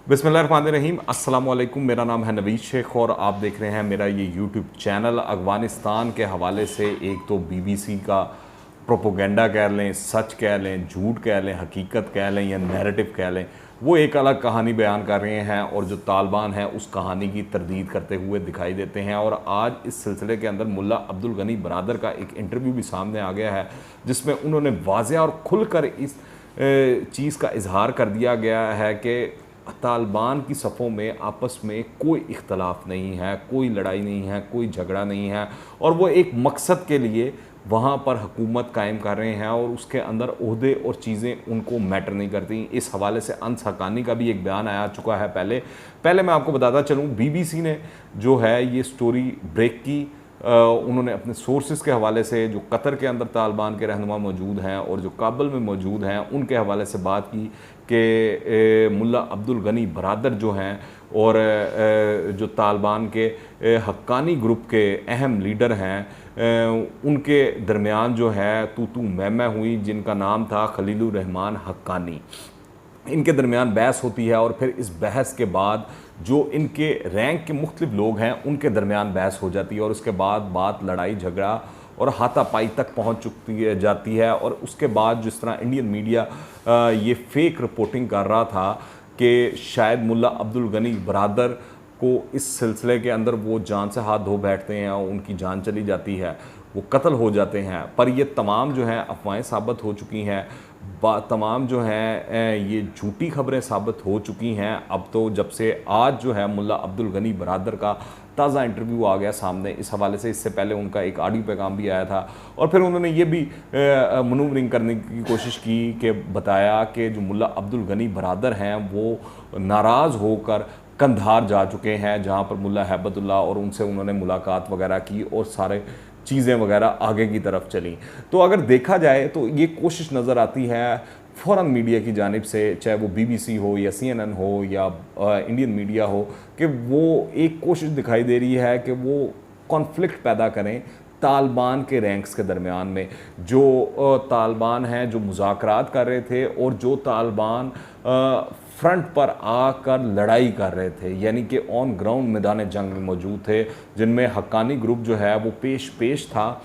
बिस्मिल्लाहिर्रहमानिर्रहीम। अस्सलाम वालेकुम। मेरा नाम है नवीद शेख और आप देख रहे हैं मेरा ये यूट्यूब चैनल। अफ़गानिस्तान के हवाले से एक तो बीबीसी का प्रोपोगंडा कह लें, सच कह लें, झूठ कह लें, हकीकत कह लें या नैरेटिव कह लें, वो एक अलग कहानी बयान कर रहे हैं और जो तालिबान है उस कहानी की तरदीद करते हुए दिखाई देते हैं। और आज इस सिलसिले के अंदर मुल्ला अब्दुल गनी बरादर का एक इंटरव्यू भी सामने आ गया है, जिसमें उन्होंने वाज़ेह और खुलकर इस चीज़ का इजहार कर दिया गया है कि तालिबान की सफ़ों में आपस में कोई इख्तलाफ नहीं है, कोई लड़ाई नहीं है, कोई झगड़ा नहीं है और वो एक मकसद के लिए वहाँ पर हुकूमत कायम कर रहे हैं और उसके अंदर ओहदे और चीज़ें उनको मैटर नहीं करती। इस हवाले से अंस हक्कानी का भी एक बयान आया चुका है। पहले मैं आपको बताता चलूँ, बीबीसी ने जो है ये स्टोरी ब्रेक की। उन्होंने अपने सोर्सेज के हवाले से जो कतर के अंदर तालिबान के रहनुमा मौजूद हैं और जो काबुल में मौजूद हैं उनके हवाले से बात की कि मुल्ला अब्दुल गनी बरादर जो हैं और जो तालिबान के हक्कानी ग्रुप के अहम लीडर हैं उनके दरमियान जो है तू मैं हुई, जिनका नाम था खलीलुर रहमान हक्कानी। इनके दरमियान बहस होती है और फिर इस बहस के बाद जो इनके रैंक के मुख्तलिफ लोग हैं उनके दरमियान बहस हो जाती है और उसके बाद बात लड़ाई झगड़ा और हाथापाई तक पहुंच जाती है। और उसके बाद जिस तरह इंडियन मीडिया ये फेक रिपोर्टिंग कर रहा था कि शायद मुल्ला अब्दुल गनी बरादर को इस सिलसिले के अंदर वो जान से हाथ धो बैठते हैं और उनकी जान चली जाती है, वो कत्ल हो जाते हैं, पर ये तमाम जो हैं अफवाहें साबित हो चुकी हैं, तमाम जो हैं ये झूठी खबरें साबित हो चुकी हैं। अब तो जब से आज जो है मुल्ला अब्दुल गनी बरादर का ताज़ा इंटरव्यू आ गया सामने इस हवाले से, इससे पहले उनका एक ऑडियो पैगाम भी आया था और फिर उन्होंने ये भी मनूवरिंग करने की कोशिश की कि बताया कि जो मुल्ला अब्दुल गनी बरादर हैं वो नाराज़ होकर कंधार जा चुके हैं, जहाँ पर मुल्ला हैबतुल्लाह और उनसे उन्होंने मुलाकात वगैरह की और सारे चीज़ें वगैरह आगे की तरफ चली। तो अगर देखा जाए तो ये कोशिश नज़र आती है फ़ौरन मीडिया की जानिब से, चाहे वो बीबीसी हो या CNN हो या इंडियन मीडिया हो, कि वो एक कोशिश दिखाई दे रही है कि वो कॉन्फ्लिक्ट पैदा करें तालिबान के रैंक्स के दरमियान में। जो तालिबान हैं जो मुज़ाकरात कर रहे थे और जो तालिबान फ्रंट पर आकर लड़ाई कर रहे थे, यानी कि ऑन ग्राउंड मैदान जंग में मौजूद थे, जिनमें हक्कानी ग्रुप जो है वो पेश था,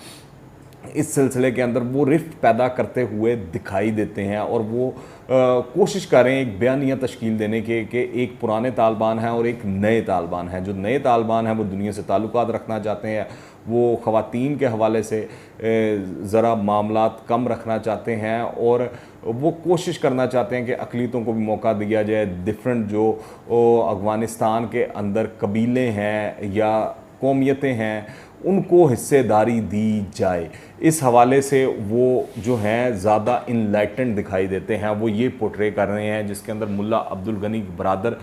इस सिलसिले के अंदर वो रिफ्ट पैदा करते हुए दिखाई देते हैं और वो कोशिश करें एक बयानिया तश्कील देने के कि एक पुराने तालिबान हैं और एक नए तालिबान हैं। जो नए तालिबान हैं वो दुनिया से ताल्लुकात रखना चाहते हैं, वो ख़वातीन के हवाले से ज़रा मामलात कम रखना चाहते हैं और वो कोशिश करना चाहते हैं कि अक़लियतों को भी मौका दिया जाए। डिफरेंट जो अफ़गानिस्तान के अंदर कबीले हैं या कौमियतें हैं उनको हिस्सेदारी दी जाए। इस हवाले से वो जो हैं ज़्यादा इनलाइटेंड दिखाई देते हैं, वो ये पोर्ट्रे कर रहे हैं, जिसके अंदर मुल्ला अब्दुल गनी बरादर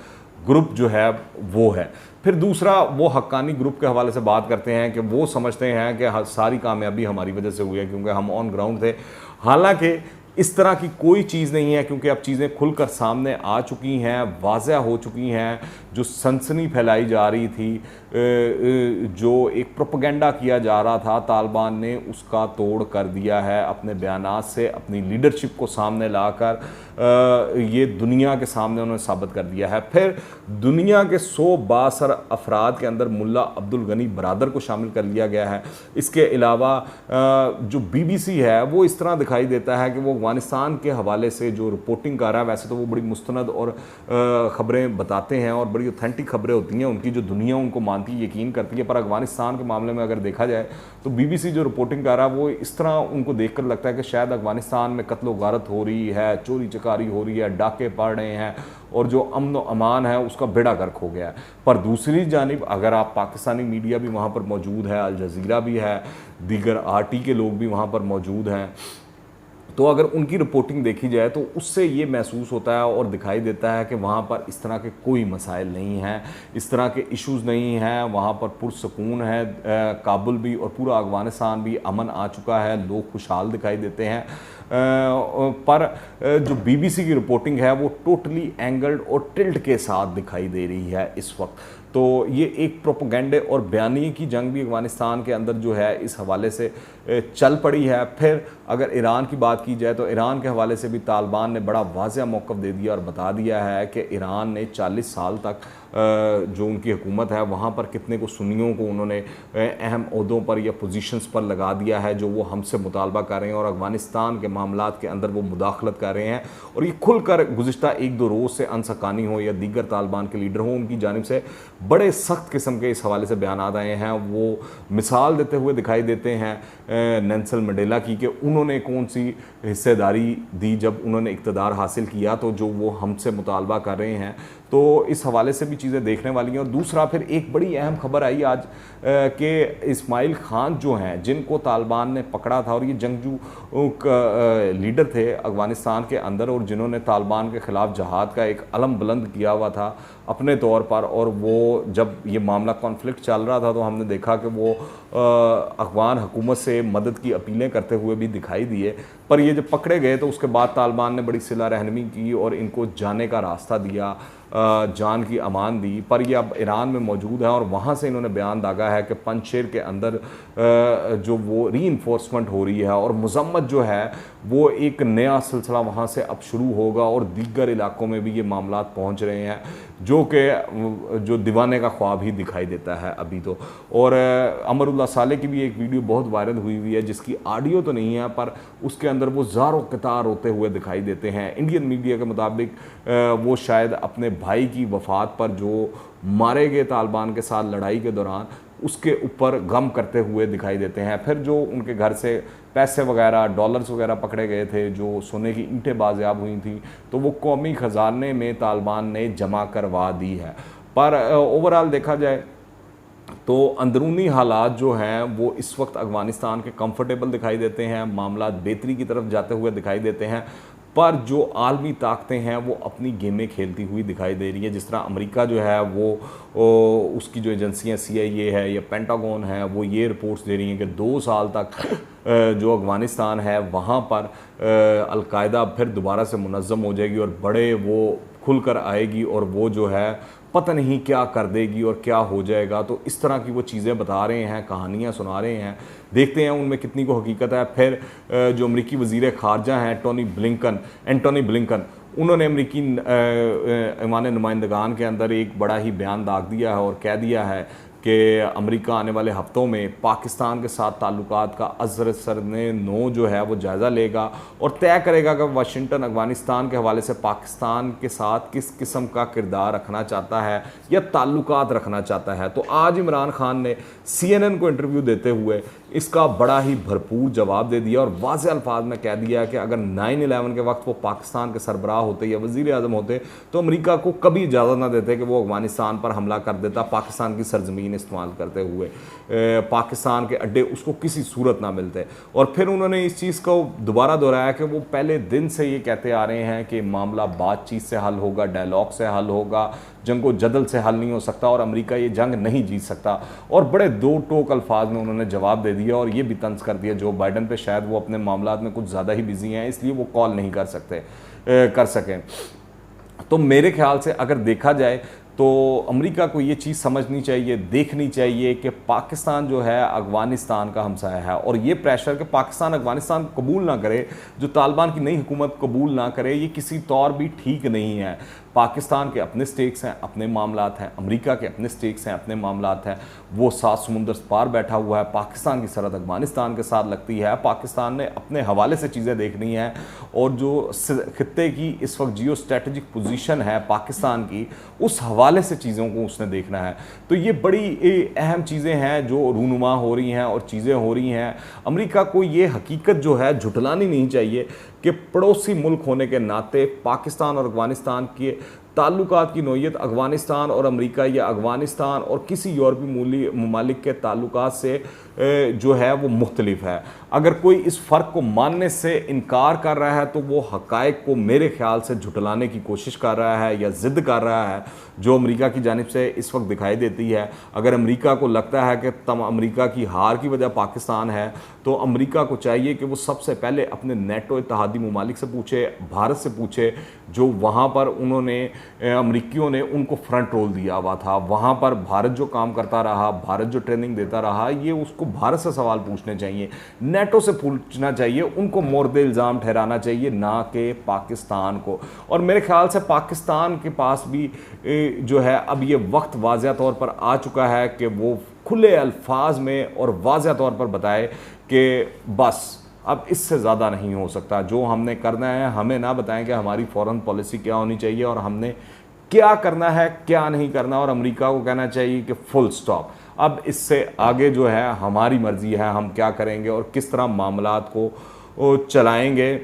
ग्रुप जो है वो है। फिर दूसरा वो हक्कानी ग्रुप के हवाले से बात करते हैं कि वो समझते हैं कि सारी कामयाबी हमारी वजह से हुई है क्योंकि हम ऑन ग्राउंड थे। हालांकि इस तरह की कोई चीज़ नहीं है, क्योंकि अब चीज़ें खुलकर सामने आ चुकी हैं, वाज़ह हो चुकी हैं। जो सनसनी फैलाई जा रही थी, जो एक प्रोपेगेंडा किया जा रहा था, तालिबान ने उसका तोड़ कर दिया है अपने बयानात से, अपनी लीडरशिप को सामने लाकर ये दुनिया के सामने उन्होंने साबित कर दिया है। फिर दुनिया के 100 बासर अफराद के अंदर मुल्ला अब्दुल गनी बरादर को शामिल कर लिया गया है। इसके अलावा जो बीबीसी है वो इस तरह दिखाई देता है कि वो अफ़गानिस्तान के हवाले से जो रिपोर्टिंग कर रहा है, वैसे तो वो बड़ी मुस्तनद और ख़बरें बताते हैं और बड़ी ऑथेंटिक खबरें होती हैं उनकी, जो दुनिया उनको मानती है, यकीन करती है। पर अफ़गानिस्तान के मामले में अगर देखा जाए तो बीबीसी जो रिपोर्टिंग कर रहा है वो इस तरह उनको देखकर लगता है कि शायद अफ़गानिस्तान में कत्ल गारत हो रही है, चोरी चकारी हो रही है, डाके पड़ रहे हैं और जो अमन व अमान है उसका बेड़ा गर्क हो गया है। पर दूसरी जानिब अगर आप पाकिस्तानी मीडिया भी वहाँ पर मौजूद है, अल जज़ीरा भी है, दीगर RT के लोग भी वहाँ पर मौजूद हैं, तो अगर उनकी रिपोर्टिंग देखी जाए तो उससे ये महसूस होता है और दिखाई देता है कि वहाँ पर इस तरह के कोई मसाइल नहीं हैं, इस तरह के इश्यूज़ नहीं हैं। वहाँ पर पुरसकून है, काबुल भी और पूरा अफ़गानिस्तान भी अमन आ चुका है, लोग खुशहाल दिखाई देते हैं। पर जो बीबीसी की रिपोर्टिंग है वो टोटली एंगल्ड और टिल्ट के साथ दिखाई दे रही है इस वक्त। तो ये एक प्रोपोगंडे और बयानी की जंग भी अफ़गानिस्तान के अंदर जो है इस हवाले से चल पड़ी है। फिर अगर ईरान की बात की जाए तो ईरान के हवाले से भी तालिबान ने बड़ा वाज़ेह मौक़िफ़ दे दिया और बता दिया है कि ईरान ने 40 साल तक जो उनकी हुकूमत है वहाँ पर कितने को सुन्नियों को उन्होंने अहम ओहदों पर या पोजीशंस पर लगा दिया है जो वो हमसे मुतालबा कर रहे हैं और अफ़गानिस्तान के मामलात के अंदर वो मुदाखलत कर रहे हैं। और ये खुलकर गुज़िश्ता 1-2 रोज़ से अनसकानी हो या दीगर तालिबान के लीडर हों, उनकी जानिब से बड़े सख्त किस्म के इस हवाले से बयान आए हैं। वो मिसाल देते हुए दिखाई देते हैं नेल्सन मंडेला की कि उन्होंने कौन सी हिस्सेदारी दी जब उन्होंने इक़्तिदार हासिल किया, तो जो वो हमसे मुतालबा कर रहे हैं। तो इस हवाले से भी चीज़ें देखने वाली हैं। और दूसरा फिर एक बड़ी अहम खबर आई आज कि इस्माइल खान जो हैं जिनको तालिबान ने पकड़ा था और ये जंगजू लीडर थे अफ़गानिस्तान के अंदर और जिन्होंने तालिबान के ख़िलाफ़ जहाद का एक अलम बुलंद किया हुआ था अपने तौर पर, और वो जब ये मामला कॉन्फ्लिक्ट चल रहा था तो हमने देखा कि वो अफ़गान हुकूमत से मदद की अपीलें करते हुए भी दिखाई दिए। पर ये जब पकड़े गए तो उसके बाद तालिबान ने बड़ी सिला रहनमी की और इनको जाने का रास्ता दिया, जान की अमान दी। पर ये अब ईरान में मौजूद है और वहाँ से इन्होंने बयान दागा है कि पंजशेर के अंदर जो वो रीइंफोर्समेंट हो रही है और मज़म्मत जो है वो एक नया सिलसिला वहाँ से अब शुरू होगा और दीगर इलाकों में भी ये मामलात पहुँच रहे हैं जो दीवाने का ख्वाब ही दिखाई देता है अभी तो। और अमरुल्लाह साले की भी एक वीडियो बहुत वायरल हुई है जिसकी ऑडियो तो नहीं है पर उसके अंदर वो ज़ारों कतार रोते हुए दिखाई देते हैं। इंडियन मीडिया के मुताबिक वो शायद अपने भाई की वफ़ात पर जो मारे गए तालिबान के साथ लड़ाई के दौरान उसके ऊपर गम करते हुए दिखाई देते हैं। फिर जो उनके घर से पैसे वगैरह डॉलर्स वगैरह पकड़े गए थे, जो सोने की ईंटें बाजियाब हुई थी, तो वो कौमी ख़जाने में तालिबान ने जमा करवा दी है। पर ओवरऑल देखा जाए तो अंदरूनी हालात जो हैं वो इस वक्त अफ़गानिस्तान के कंफर्टेबल दिखाई देते हैं, मामलात बेहतरी की तरफ जाते हुए दिखाई देते हैं। पर जो आलमी ताकतें हैं वो अपनी गेमें खेलती हुई दिखाई दे रही है। जिस तरह अमेरिका जो है वो उसकी जो एजेंसियां CIA है या पेंटागन है वो ये रिपोर्ट्स दे रही हैं कि 2 साल तक जो अफ़गानिस्तान है वहाँ पर अलकायदा फिर दोबारा से मुनज़्ज़म हो जाएगी और बड़े वो खुलकर आएगी और वो जो है पता नहीं क्या कर देगी और क्या हो जाएगा। तो इस तरह की वो चीज़ें बता रहे हैं, कहानियाँ सुना रहे हैं, देखते हैं उनमें कितनी को हकीकत है। फिर जो अमरीकी वज़ीर ख़ारजा हैं एंटोनी ब्लिंकन, उन्होंने अमरीकी ईमान नुमाइंदगान के अंदर एक बड़ा ही बयान दाग दिया है और कह दिया है कि अमेरिका आने वाले हफ्तों में पाकिस्तान के साथ ताल्लुकात का अज़र-ए नो जो है वो जायज़ा लेगा और तय करेगा कि वाशिंगटन अफ़गानिस्तान के हवाले से पाकिस्तान के साथ किस किस्म का किरदार रखना चाहता है या ताल्लुकात रखना चाहता है। तो आज इमरान खान ने CNN को इंटरव्यू देते हुए इसका बड़ा ही भरपूर जवाब दे दिया और वाज़ेह अल्फाज में कह दिया कि अगर 9/11 के वक्त वो पाकिस्तान के सरबराह होते या वज़ीर आज़म होते तो अमेरिका को कभी इजाज़त ना देते कि वो अफ़गानिस्तान पर हमला कर देता, पाकिस्तान की सरजमीन इस्तेमाल करते हुए पाकिस्तान के अड्डे उसको किसी सूरत ना मिलते। और फिर उन्होंने इस चीज़ को दोबारा दोहराया कि वो पहले दिन से ये कहते आ रहे हैं कि मामला बातचीत से हल होगा, डायलॉग से हल होगा, जंग को जदल से हल नहीं हो सकता और अमेरिका ये जंग नहीं जीत सकता। और बड़े दो टोक अल्फाज में उन्होंने जवाब दे दिया और ये भी तंज कर दिया जो बाइडन पे शायद वो अपने मामलात में कुछ ज़्यादा ही बिजी हैं इसलिए वो कॉल नहीं कर सकें। तो मेरे ख्याल से अगर देखा जाए तो अमेरिका को ये चीज़ समझनी चाहिए, देखनी चाहिए कि पाकिस्तान जो है अफ़गानिस्तान का हमसाया है और ये प्रेशर कि पाकिस्तान अफ़गानिस्तान कबूल ना करे, जो तालिबान की नई हुकूमत कबूल ना करे, ये किसी तौर भी ठीक नहीं है। पाकिस्तान के अपने स्टेक्स हैं, अपने मामलात हैं, अमेरिका के अपने स्टेक्स हैं, अपने मामलात हैं। वो 7 समुंदर पार बैठा हुआ है, पाकिस्तान की सरहद अफ़गानिस्तान के साथ लगती है। पाकिस्तान ने अपने हवाले से चीज़ें देखनी हैं और जो खित्ते की इस वक्त जियो स्ट्रेटजिक पोजीशन है पाकिस्तान की, उस हवाले से चीज़ों को उसने देखना है। तो ये बड़ी अहम चीज़ें हैं जो रूनुमा हो रही हैं और चीज़ें हो रही हैं। अमेरिका को ये हकीकत जो है झुठलानी नहीं चाहिए कि पड़ोसी मुल्क होने के नाते पाकिस्तान और अफ़गानिस्तान के ताल्लुकात की नोयत अफ़गानिस्तान और अमेरिका या अफ़गानिस्तान और किसी यूरोपीय ममालिक के ताल्लुकात से जो है वो मुख्तलिफ है। अगर कोई इस फ़र्क को मानने से इनकार कर रहा है तो वो हक़ाइक़ को मेरे ख़्याल से झुटलाने की कोशिश कर रहा है या ज़िद कर रहा है, जो अमेरिका की जानिब से इस वक्त दिखाई देती है। अगर अमेरिका को लगता है कि अमेरिका की हार की वजह पाकिस्तान है, तो अमेरिका को चाहिए कि वो सबसे पहले अपने नेटो इत्तेहादी ममालिक से पूछे, भारत से पूछे, जो वहाँ पर उन्होंने अमरीकियों ने उनको फ्रंट रोल दिया हुआ था। वहाँ पर भारत जो काम करता रहा, भारत जो ट्रेनिंग देता रहा, ये उसको भारत से सवाल पूछने चाहिए, नेटो से पूछना चाहिए, उनको मोर्दे इल्ज़ाम ठहराना चाहिए, ना कि पाकिस्तान को। और मेरे ख्याल से पाकिस्तान के पास भी जो है अब ये वक्त वाज़ह तौर पर आ चुका है कि वो खुले अल्फाज में और वाज़ह तौर पर बताए कि बस अब इससे ज़्यादा नहीं हो सकता, जो हमने करना है हमें ना बताएं कि हमारी फ़ॉरेन पॉलिसी क्या होनी चाहिए और हमने क्या करना है क्या नहीं करना, और अमेरिका को कहना चाहिए कि फुल स्टॉप, अब इससे आगे जो है हमारी मर्ज़ी है, हम क्या करेंगे और किस तरह मामलात को चलाएंगे।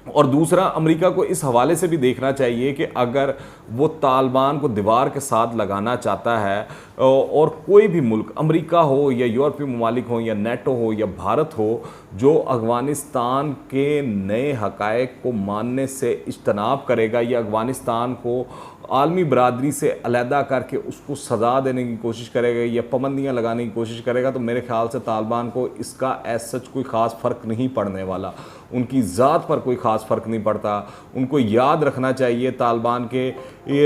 और दूसरा, अमेरिका को इस हवाले से भी देखना चाहिए कि अगर वो तालिबान को दीवार के साथ लगाना चाहता है और कोई भी मुल्क, अमेरिका हो या यूरोपीय ममालिक हो या नेटो हो या भारत हो, जो अफ़गानिस्तान के नए हक़ाइक़ को मानने से इज्तनाब करेगा या अफ़गानिस्तान को आलमी बरादरी से अलहदा करके उसको सज़ा देने की कोशिश करेगा या पाबंदियाँ लगाने की कोशिश करेगा, तो मेरे ख़्याल से तालिबान को इसका एज सच कोई ख़ास फ़र्क नहीं पड़ने वाला, उनकी ज़ात पर कोई ख़ास फ़र्क नहीं पड़ता। उनको याद रखना चाहिए तालिबान के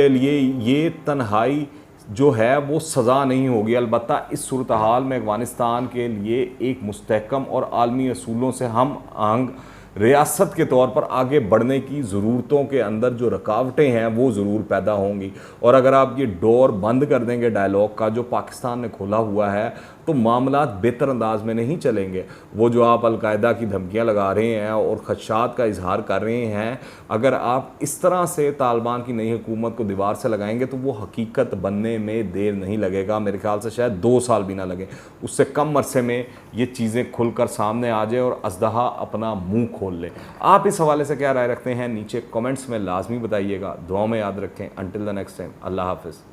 लिए ये तन्हाई जो है वो सज़ा नहीं होगी। अलबत्ता इस सूरत हाल में अफ़गानिस्तान के लिए एक मुस्तहकम और आलमी असूलों से हम आहंग रियासत के तौर पर आगे बढ़ने की ज़रूरतों के अंदर जो रुकावटें हैं वो ज़रूर पैदा होंगी। और अगर आप ये डोर बंद कर देंगे डायलॉग का जो पाकिस्तान ने खोला हुआ है, तो मामलात बेहतर अंदाज में नहीं चलेंगे। वो जो आप अलकायदा की धमकियां लगा रहे हैं और खदशात का इजहार कर रहे हैं, अगर आप इस तरह से तालिबान की नई हुकूमत को दीवार से लगाएंगे तो वो हकीकत बनने में देर नहीं लगेगा। मेरे ख्याल से शायद 2 साल भी ना लगे, उससे कम अरसे में ये चीज़ें खुलकर सामने आ जाए और अजदहा अपना मुँह खोल ले। आप इस हवाले से क्या राय रखते हैं नीचे कमेंट्स में लाजमी बताइएगा। दुआ में याद रखें। अंटिल द नेक्स्ट टाइम, अल्लाह हाफिज़।